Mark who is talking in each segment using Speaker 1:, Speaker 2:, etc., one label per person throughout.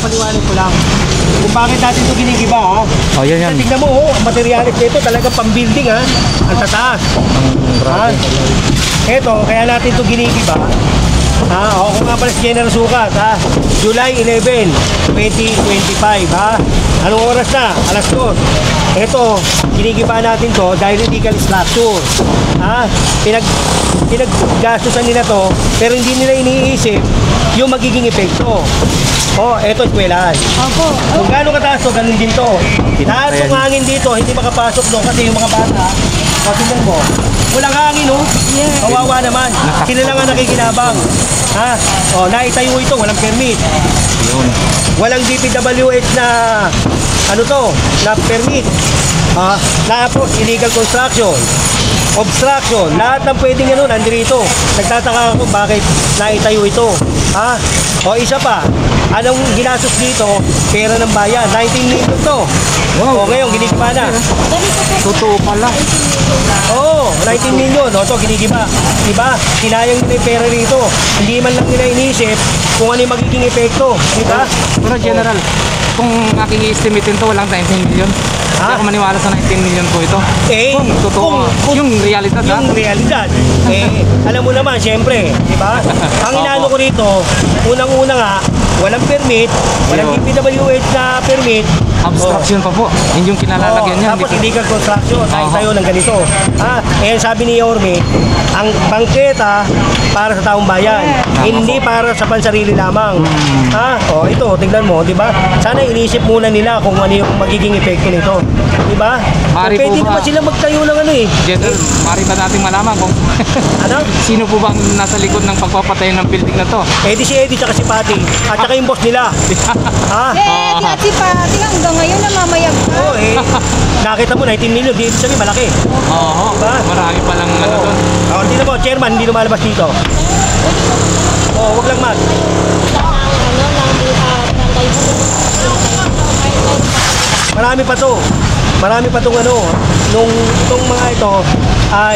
Speaker 1: Papaliwanag ko lang. Kung bakit natin ito ginigiba, ha?
Speaker 2: Oh, yan.
Speaker 1: Tignan mo, oh, ang materialis nito talagang pang-building, ha? Ang tataas. Ha? Ito, kaya natin ito ginigiba. Ako nga pala si General Sukat, ha? July 11, 2025, ha? Anong oras na? Alas 2. Ito, ginigiba natin to dahil vertical structure. Ha? Pinaggastusan nila to, pero hindi nila iniisip yung magiging epekto. Eto eskwelahan.
Speaker 3: Opo.
Speaker 1: Kung gaano kataas to, ganun din to. Lahat ng hangin dito, hindi makapasok doon kasi yung mga bata, tingnan mo, walang hangin, oh.
Speaker 3: Yes.
Speaker 1: Kawawa naman. Sila lang ang nakikinabang. Ha? Naitayo ito, walang permit. Walang DPWH na na permit. Tapos illegal construction, obstruction, lahat ng pwedeng nandito. Nagtataka ako bakit naitayo ito. Isa pa, anong ginastos dito? Pera ng bayan, 19 million to. Ngayon, ginigiba na.
Speaker 2: Totoo pala.
Speaker 1: 19 million. Ito, ginigiba. Diba? Kinayang nila yung pera rito. Hindi man lang nila inisip kung ano yung magiging epekto. Diba?
Speaker 2: Pero General, kung aking i-estimate to, walang 19 million. Hindi ako maniwala sa 19 million po ito. Kung totoo, yung realidad,
Speaker 1: yung realidad. Alam mo naman, syempre, di ba? Ang inaano ko rito, unang-una nga, walang permit, walang DPWH na permit.
Speaker 2: Obstruction pa po. Yun yung kinalalagyan niya.
Speaker 1: Tapos illegal construction, tayo tayo ng ganito. Sabi ni Yorme, ang bangketa para sa taong bayan, hindi para sa pansarili lamang. Ito, tingnan mo, di ba? Sana inisip muna nila kung ano yung magiging epekto nito. Di ba? Pwede naman sila magtayo ng
Speaker 2: General, mari ba natin malaman kung sino po bang nasa likod ng pagpapatay ng building na to?
Speaker 1: Si Eddie tsaka si Patty at tsaka yung boss nila.
Speaker 3: Eddie at si Patty hanggang ngayon namamayag pa.
Speaker 1: Nakita mo 19 million, di ibig sabihin malaki.
Speaker 2: Diba? Marami palang doon.
Speaker 1: Tingnan mo, chairman, hindi lumalabas dito. Wag lang mag. Marami pa to. Marami pa tong itong mga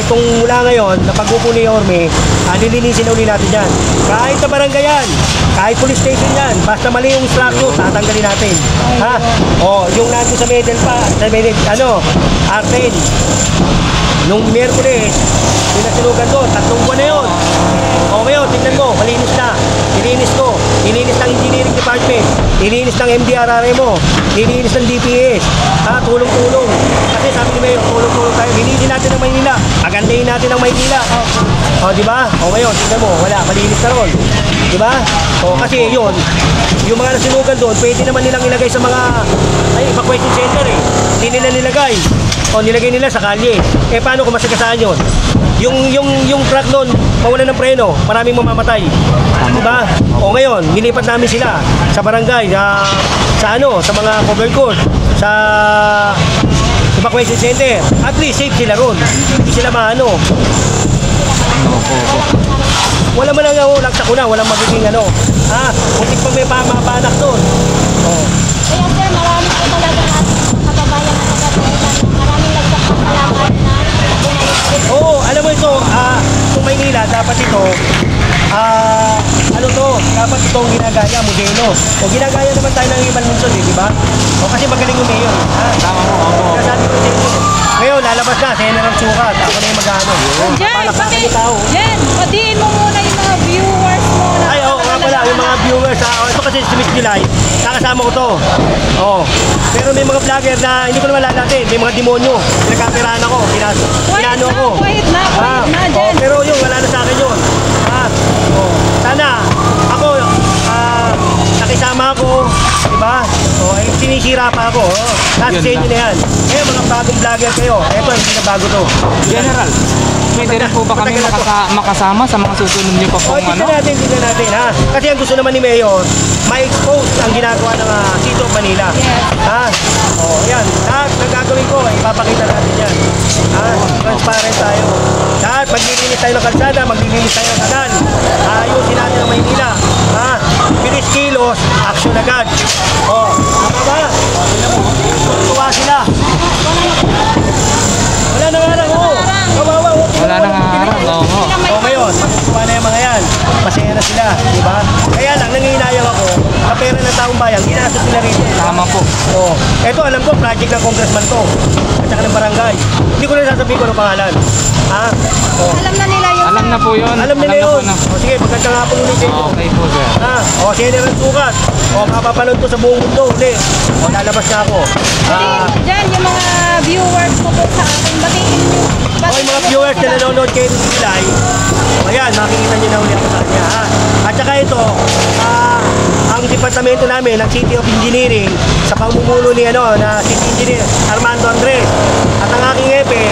Speaker 1: itong mula ngayon na pag-upo ni Yorme, lilinisin na uli natin yan. Kahit na barangay yan, kahit police station yan, basta mali yung structure, tatanggalin natin. Yung nandun sa middle pa, Arten, nung Miyerkules, pinasilugan doon, 3 buwan na yun. Ngayon, tingnan mo, malinis na. Ilinis ko, ilinis ng engineering department, ilinis ng MDRRMO, ilinis ng DPS. Tulong-tulong. Kasi sabi ni Mayor, tulong-tulong tayo. Linisin natin ang Maynila. Pagandahin natin ang Maynila. Diba? Ngayon, tingnan mo, wala, malinis na ron. Diba? Kasi yun, yung mga nasinugan doon, pwede naman nilang ilagay sa mga evacuation center Hindi nila nilagay. Nilagay nila sa kalye. Paano kung masagasaan yun? Yung truck doon, mawala ng preno, maraming mamamatay. Diba? Ngayon, nilipat namin sila sa barangay, sa mga cover court, sa evacuation center. At least safe sila ron. Hindi sila maano. Wala man lang lagsak ko na, walang magiging muntik pa may mapanak doon.
Speaker 3: Kaya sir, marami po talaga kababayan na nagkakailan. Maraming lagsak ang halaman na
Speaker 1: alam mo ito, kung Maynila, dapat ito, dapat itong ginagaya, modelo. Ginagaya naman tayo ng ibang lungsod, di ba? Kasi magaling yung mayor.
Speaker 2: Tama mo,
Speaker 1: Sabi ko sa inyo, ngayon, lalabas na, General Sukat. Ako na yung mag-ano.
Speaker 3: Jen, patiin mo muna yung mga viewers mo.
Speaker 1: Nga pala, yung mga viewers. Ito kasi si Miss July, nakasama ko to. Pero may mga vlogger na hindi ko naman lalatin. May mga demonyo. Pinagkapirahan ako. Pinano ako.
Speaker 3: Quiet na, Jen.
Speaker 1: Pero yun, wala na sa akin yun. Sana, ako, nakisama ako. Diba? Sinisira pa ako. Nasa sa inyo na yan. Mga bagong vlogger kayo. Ito, hindi na bago to.
Speaker 2: General, pwede rin po ba kami makasama sa mga susunod niyo pa pong
Speaker 1: tingnan natin, ha? Kasi ang gusto naman ni Mayor, ma-expose ang ginagawa ng City of Manila. Yan. Lahat ng gagawin ko, ipapakita natin yan. Transparent tayo. Lahat, maglilinis tayo ng kalsada, maglilinis tayo ng kanal. Ayusin natin ang Maynila. Bilis kilos, action agad. Tama ba? Tuwa sila. Wala nang harang,
Speaker 2: Wala nang harang,
Speaker 1: ngayon, magkukuha na yung mga yan. Masaya na sila, di ba? Kaya lang, nangihinayang ako na pera ng taong bayan, ginastos nila rito.
Speaker 2: Tama po.
Speaker 1: Oo. Ito, alam ko, project ng congressman to. At saka ng barangay. Hindi ko na sasabihin ko ng pangalan. Ha? Oo.
Speaker 3: Alam na nila yung
Speaker 2: Alam na po yun.
Speaker 1: Alam nila
Speaker 2: na
Speaker 1: yun.
Speaker 2: po na.
Speaker 1: O sige, magkanta nga po ulit sa inyo.
Speaker 2: Okay po, sir.
Speaker 1: Ha? O, General Sukat. O, mapapanood to sa buong mundo. Uli. O, lalabas na ako.
Speaker 3: Diyan, yung mga viewers ko po sa akin, batiin nyo.
Speaker 1: O, yung mga viewers na nanonood kayo ng live, o yan, makikita nyo na uli ako sa kanya. Ha? At saka ito, ang departamento namin ng City of Engineering sa pamumuno ni na City Engineer Armando Andres at ang aking epe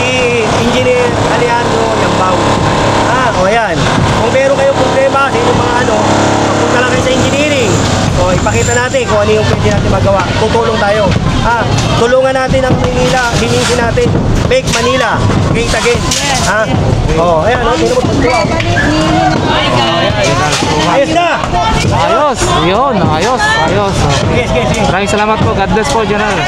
Speaker 1: si Engineer Alejandro Yambao. O yan, kung meron kayong problema sa inyong mga magpunta lang kayo sa engineering. O ipakita natin kung ano yung pwede natin magawa. Tutulong tayo. Tulungan natin ang Manila, linisin natin. Make Manila great again. O, ayan, tingnan mo tutulong. Ayos na!
Speaker 2: Ayos. Yun. Ayos. Ayos. Okay.
Speaker 1: Sige.
Speaker 2: Maraming salamat po. God bless po, General.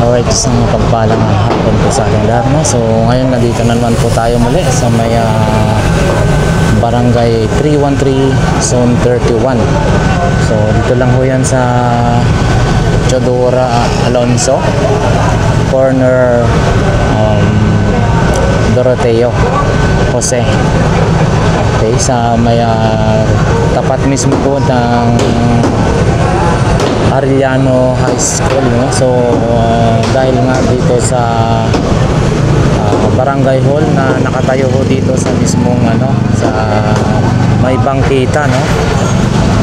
Speaker 4: Alright, isang mapagpalang hapon po sa ating lahat, no? So ngayon nandito na naman po tayo muli sa may Barangay 313 Zone 31. So dito lang ho yan sa Chodora Alonso corner Doroteo Jose. Okay, sa may tapat mismo po ng Arellano High School, no? So dahil nga dito sa barangay hall na nakatayo ho dito sa mismong sa may bangkita, no?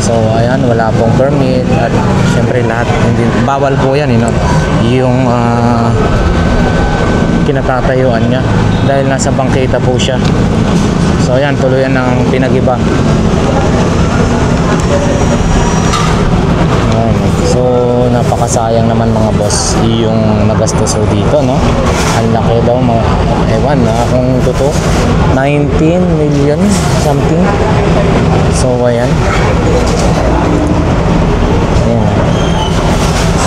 Speaker 4: So ayan, wala pong permit at syempre lahat hindi bawal po yan, yung kinatatayuan niya dahil nasa bangkita po siya. So ayan, tuluyan ng pinagiba. So napakasayang naman mga boss yung nagastos dito, no? Ang laki daw, ewan na kung totoo, 19 million something. So ayan.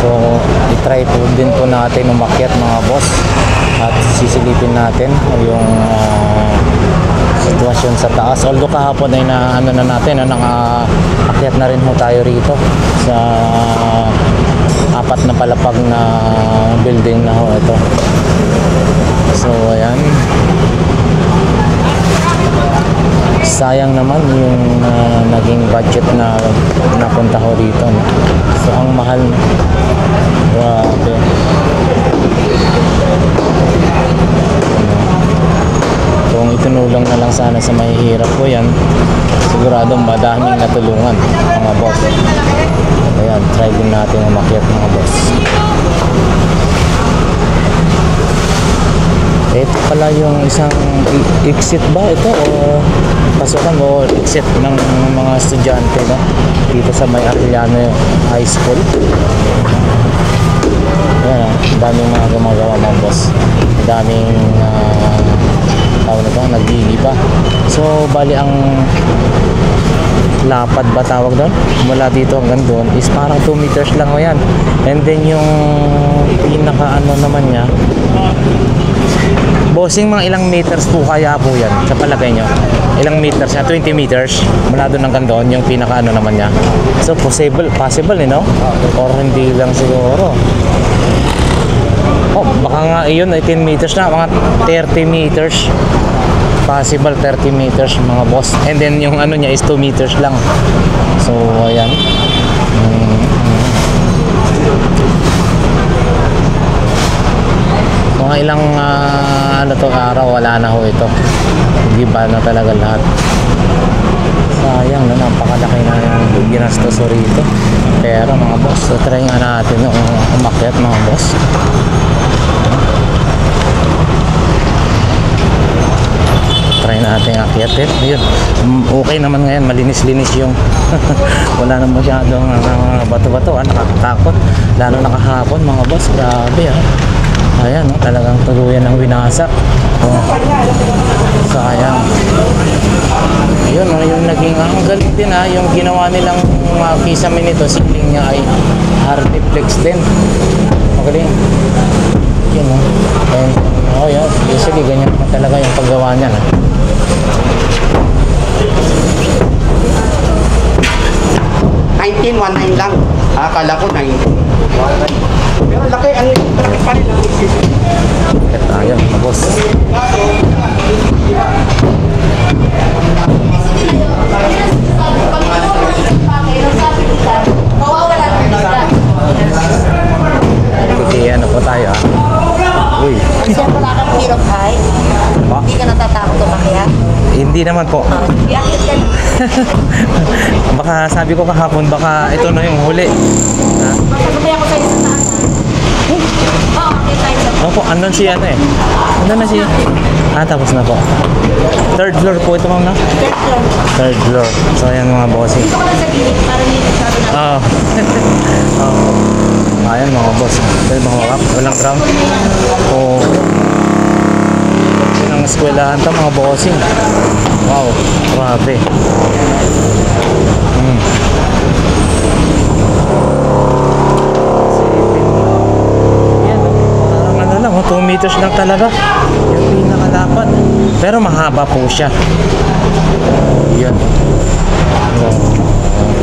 Speaker 4: So i-try po din po natin umakyat mga boss at sisilipin natin yung sitwasyon sa taas. Although kahapon ay na natin, nakaakyat na rin ho tayo rito sa apat na palapag na building na ho ito. So ayan, sayang naman yung naging budget na napunta ho dito, no? So ang mahal, grabe. Kung itinulong na lang sana sa mahihirap po yan, siguradong madaming natulungan mga boss. Ayan, try din natin umakyat mga boss. Ito pala yung isang exit ba ito o pasukan o exit ng mga estudyante, no? Dito sa may Arellano High School. Ayan, daming mga gumagawa mga boss. Daming tawag na ito, nag-iiba. So bali ang lapad ba tawag doon? Mula dito hanggang doon is parang 2 meters lang o yan. And then yung pinaka naman niya, Bossing, mga ilang meters po kaya po yan sa palagay nyo? Ilang meters? 20 meters? Mula doon hanggang doon, yung pinaka ano naman niya. So, possible no? Or hindi lang siguro. Oh, baka nga iyon, 18 meters na, mga 30 meters. Possible 30 meters mga boss. And then yung ano niya is 2 meters lang. So, ayan. Mga ilang ano to araw, wala na ho ito. Hindi ba na talaga lahat. Sayang na, napakalaki na yung ginastos ho rito. Pero mga boss, so try nga natin yung umakyat mga boss. Try natin akyatin. Yun. Okay naman ngayon, malinis-linis yung wala na masyadong bato-bato, nakakatakot. Lalo nakahapon mga boss, grabe ayan, talagang tuluyan ng winasak. Sayang. Yun, yung naging ang galing din yung ginawa nilang kisame nito, siling niya ay Hardiplex din. Magaling. Yun and yun, usually ganyan talaga yung paggawa niya
Speaker 5: 1919 lang. Akala ko 19. Pero laki ang pa rin ang isip.
Speaker 4: Ayan, boss. Sige, ano po tayo Uy.
Speaker 3: Sir, wala kang fear of height?
Speaker 4: Ba?
Speaker 3: Hindi ka natatakot umakyat?
Speaker 4: Hindi naman po.
Speaker 3: Iakit ka.
Speaker 4: Baka sabi ko kahapon, baka ito na yung huli.
Speaker 3: Masasabay ako sa isang taas. Oo, okay tayo sa
Speaker 4: Opo, andun si ano Andun na si... tapos na po. Third floor po ito, ma'am, no?
Speaker 3: third floor.
Speaker 4: Third floor. So, ayan mga bossing.
Speaker 3: Dito ka lang sa gilid para hindi masyado na.
Speaker 4: Ayan mga boss. Dahil mga wap, walang ground. Ang eskwelahan to mga bossing. Wow, grabe. Yan, parang ano lang, 2 meters lang talaga yung pinakalapan. Pero mahaba po siya. Yan.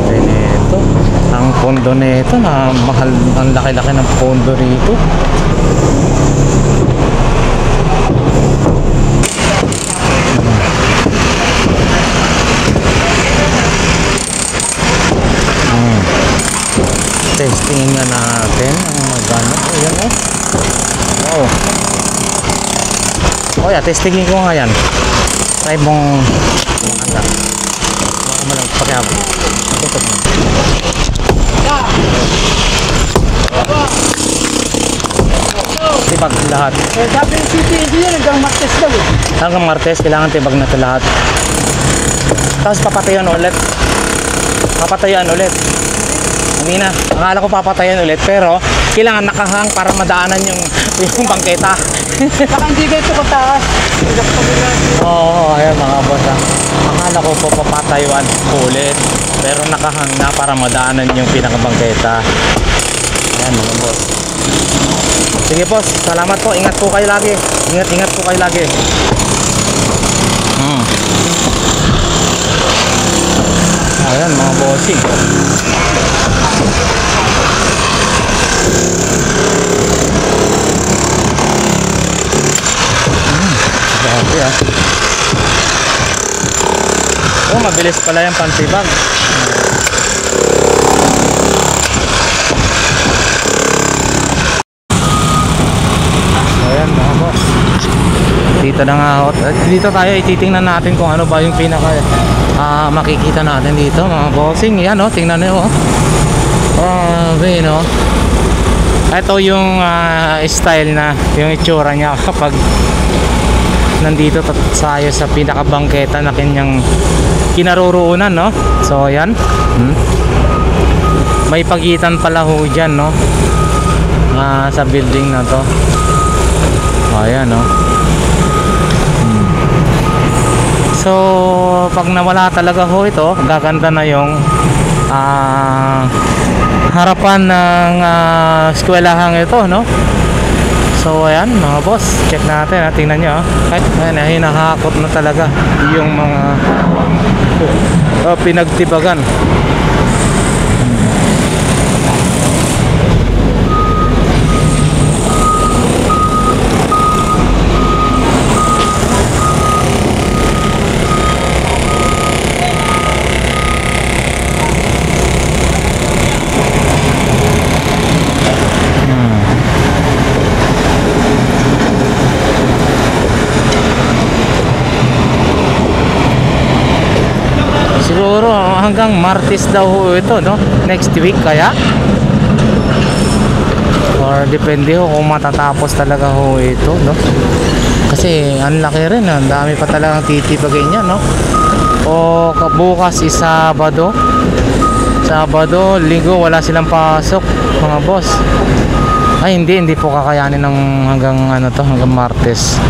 Speaker 4: Ito. Ang pondo nito na mahal, ang laki-laki ng pondo rito. Testing nga natin ang magano. Ayan Wow. Yeah, testingin ko nga yan. Try mong anda. Baka mo lang pakihabol. Ito mo. Tibag lahat.
Speaker 5: Sabi ng city engineer hanggang Martes daw
Speaker 4: Hanggang Martes, kailangan tibag na ito lahat. Tapos papatayan ulit. Hindi na. Akala ko papatayan ulit, pero kailangan nakahang para madaanan yung bangketa.
Speaker 5: Baka hindi ba ito kataas?
Speaker 4: Oo, ayan mga boss. Akala ko po papatayuan ulit, pero nakahang na para madaanan yung pinakabangketa. Ayan mga boss. Sige boss, salamat po. Ingat po kayo lagi. Ingat po kayo lagi. Ayan mga bossing. Grabe mabilis pala yung pantibag. Ayan mga boss. Dito na nga dito tayo ititingnan natin kung ano ba yung pinaka makikita natin dito mga bossing. Yan tingnan nyo no. Ito yung style na yung itsura niya kapag nandito tayo sa pinakabangketa na kanyang kinaroroonan, no? So ayan. May pagitan pala ho dyan, no? Sa building na to. Ayan, no? So pag nawala talaga ho ito, gaganda na yung harapan ng eskwelahang ito, no? So ayan mga boss, check natin ha. Tingnan nyo ha. Ayan, hinahakot na talaga yung mga pinagtibagan. Siguro hanggang Martes daw ho ito, no? Next week kaya? Or depende ho kung matatapos talaga ho ito, no? Kasi ang laki rin, ang dami pa talagang titibagin niya, no? O bukas is Sabado. Sabado, Linggo, wala silang pasok, mga boss. Ay hindi po kakayanin ng hanggang ano to, hanggang Martes.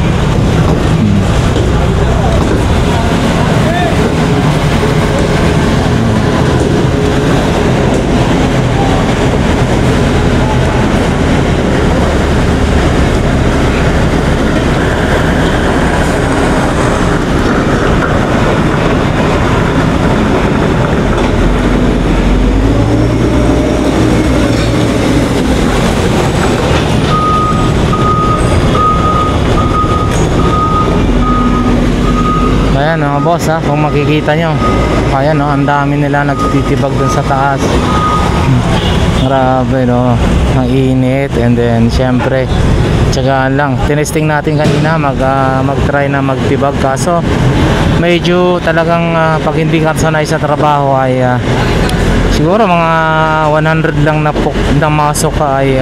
Speaker 4: Ayan mga boss ha, kung makikita nyo, ayan no, ang dami nila nagtitibag dun sa taas. Grabe no, ang init. And then syempre tiyagaan lang. Tinesting natin kanina mag-try na magtibag, kaso medyo talagang pag hindi ka sanay sa trabaho ay siguro mga 100 lang na masok ka ay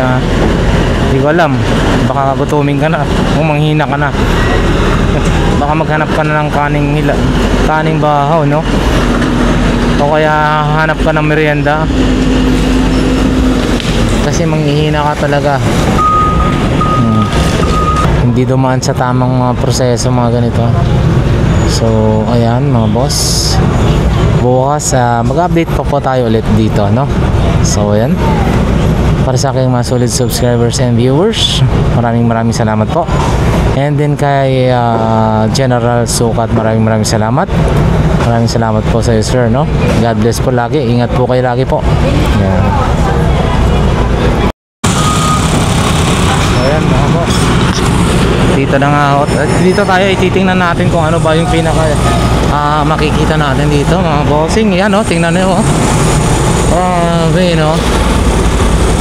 Speaker 4: hindi ko alam, baka gutumin ka na kung manghina ka na. Baka maghanap ka na ng kaning bahaw, no? O kaya hanap ka ng merienda, kasi manghihina ka talaga. Hindi dumaan sa tamang proseso mga ganito. So ayan mga boss, bukas mag-update pa po tayo ulit dito, no? So ayan, para sa aking mga solid subscribers and viewers, maraming salamat po. And then kay General Sukat, maraming salamat. Maraming salamat po sa iyo sir, no? God bless po lagi. Ingat po kayo lagi po. Ayan. Ayan mga boss, dito na nga dito tayo ititingnan natin kung ano ba yung pinaka makikita natin dito mga bossing. Yan no, tingnan nyo. Okay no,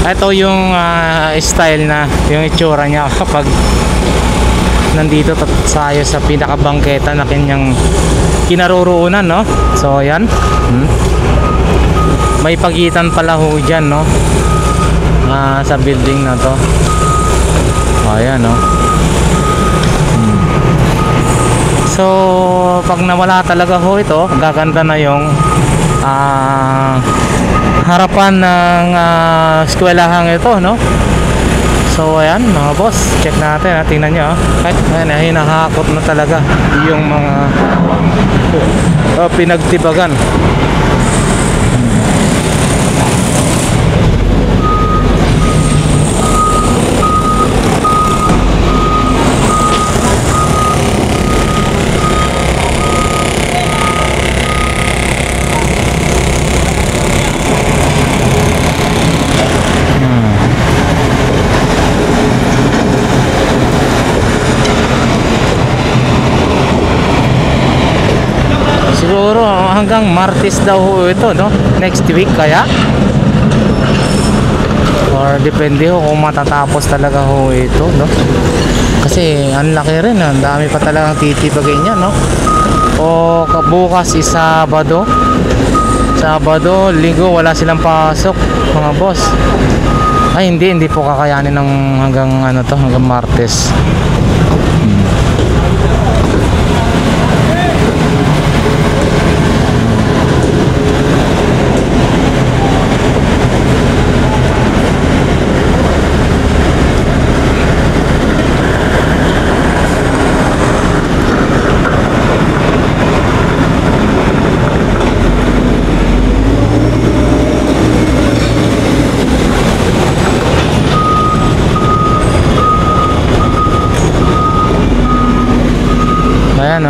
Speaker 4: ito yung style na yung itsura niya kapag nandito tayo sa pinakabangketa na kanyang kinaroroonan, no? So ayan, may pagitan pala ho dyan, no? Sa building na to. Ayan, no? So pag nawala talaga ho ito, gaganda na yung harapan ng eskwelahang ito, no? So ayan mga boss, check natin ha, tingnan nyo ha. Ayan, hinahakot na talaga yung mga pinagtibagan. Siguro hanggang Martes daw ho ito, no? Next week kaya? Or depende ho kung matatapos talaga ho ito, no? Kasi ang laki rin, ang dami pa talagang titibagin niya, no? O bukas is Sabado. Sabado, Linggo, wala silang pasok, mga boss. Ay hindi po kakayanin ng hanggang ano to, hanggang Martes.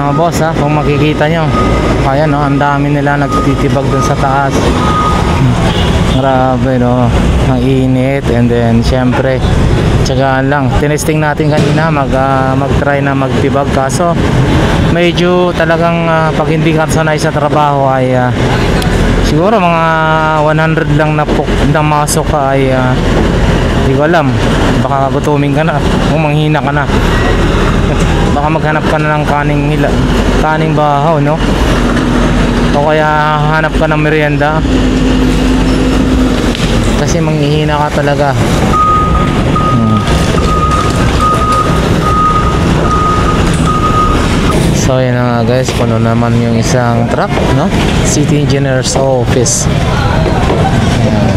Speaker 4: mga boss ha, kung makikita nyo. Ayan no, ang dami nila nagtitibag dun sa taas. Grabe no, ang init. And then syempre tsagaan lang, tinesting natin kanina mag-try na magtibag, kaso medyo talagang pag hindi ka sanay sa trabaho ay siguro mga 100 lang na masok ka ay hindi ko alam, baka gutumin ka na o manghina ka na. Baka maghanap ka na ng kaning bahaw no, o kaya hanap ka ng merienda kasi manghihina ka talaga. So yun na nga guys, puno naman yung isang truck no, City Engineer's Office. Ayan.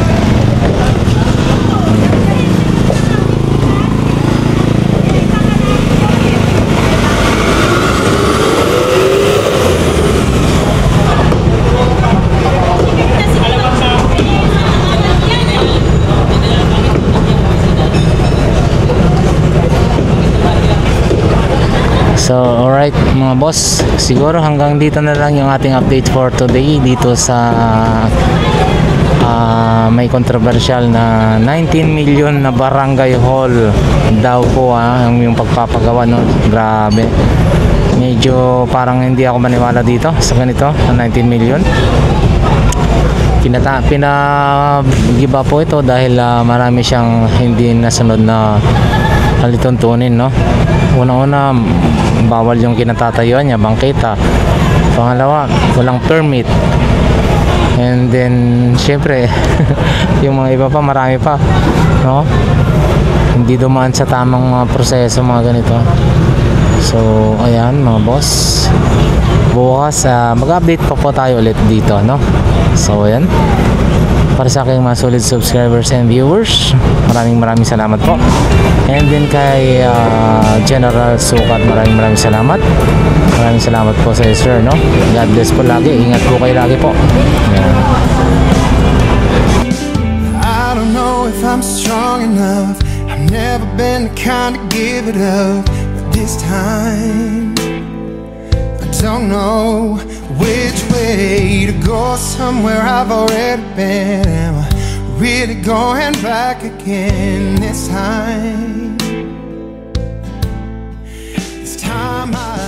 Speaker 4: So alright mga boss, siguro hanggang dito na lang yung ating update for today dito sa may controversial na 19 million na barangay hall daw po yung pagpapagawa no. Grabe, medyo parang hindi ako maniwala dito sa ganito na 19 million. Pinagiba po ito dahil marami siyang hindi nasunod na alituntunin no. Una-una, bawal yung kinatatayuan niya, bangketa. Pangalawa, walang permit. And then syempre yung mga iba pa, marami pa no, hindi dumaan sa tamang proseso mga ganito. So ayan mga boss, bukas mag-update pa po tayo ulit dito no. So ayan, para sa aking mga solid subscribers and viewers, maraming salamat po. And then kay General Sukat, maraming salamat. Maraming salamat po sa sir no. God bless po lagi, ingat po kayo lagi po. Ayan.
Speaker 6: I don't know if I'm strong enough. I've never been the kind to give it up, but this time I don't know which way to go. Somewhere I've already been. Am I really going back again this time? This time I